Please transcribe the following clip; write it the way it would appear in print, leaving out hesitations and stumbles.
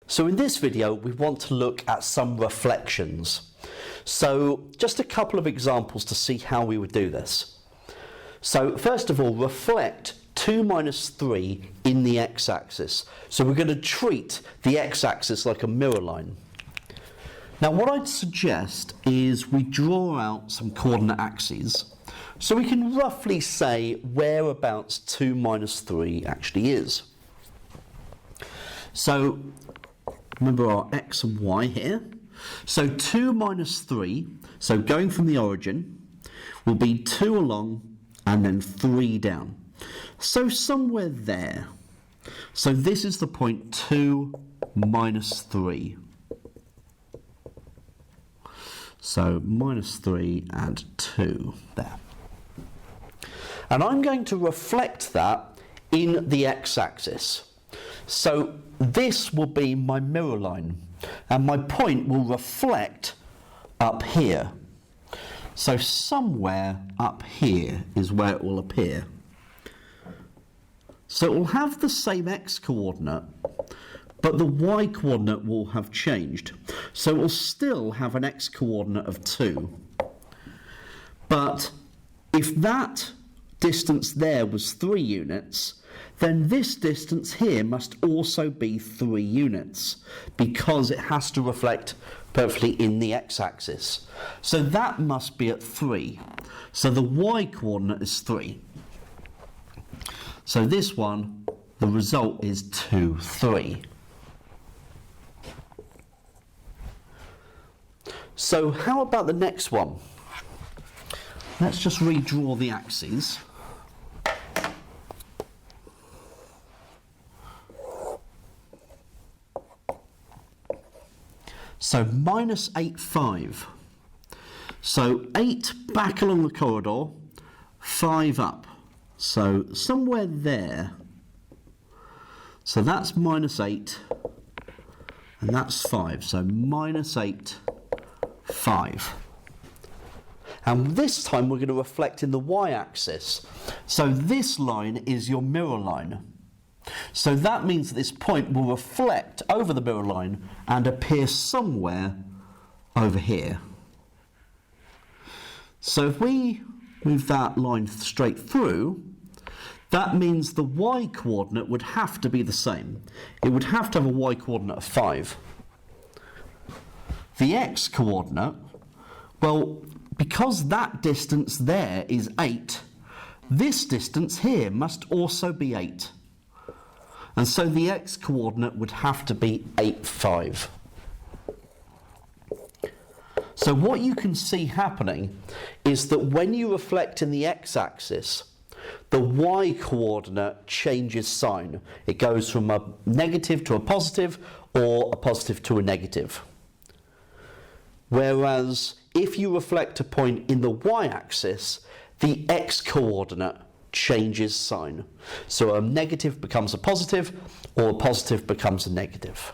So in this video, we want to look at some reflections. So just a couple of examples to see how we would do this. So first of all, reflect 2 minus 3 in the x-axis. So we're going to treat the x-axis like a mirror line. Now what I'd suggest is we draw out some coordinate axes so we can roughly say whereabouts 2 minus 3 actually is. So remember our x and y here. So 2 minus 3, so going from the origin, will be 2 along and then 3 down. So somewhere there. So this is the point 2 minus 3. So minus 3 and 2 there. And I'm going to reflect that in the x-axis. So this will be my mirror line, and my point will reflect up here. So somewhere up here is where it will appear. So it will have the same x-coordinate, but the y-coordinate will have changed. So it will still have an x-coordinate of 2. But if that distance there was 3 units, then this distance here must also be 3 units because it has to reflect perfectly in the x-axis. So that must be at 3. So the y-coordinate is 3. So this one, the result is 2, 3. So how about the next one? Let's just redraw the axes. So minus 8, 5. So 8 back along the corridor, 5 up. So somewhere there. So that's minus 8, and that's 5. So minus 8, 5. And this time we're going to reflect in the y-axis. So this line is your mirror line. So that means that this point will reflect over the mirror line and appear somewhere over here. So if we move that line straight through, that means the y-coordinate would have to be the same. It would have to have a y-coordinate of 5. The x-coordinate, well, because that distance there is 8, this distance here must also be 8. And so the x-coordinate would have to be 8, 5. So what you can see happening is that when you reflect in the x-axis, the y-coordinate changes sign. It goes from a negative to a positive, or a positive to a negative. Whereas if you reflect a point in the y-axis, the x-coordinate changes sign. So a negative becomes a positive, or a positive becomes a negative.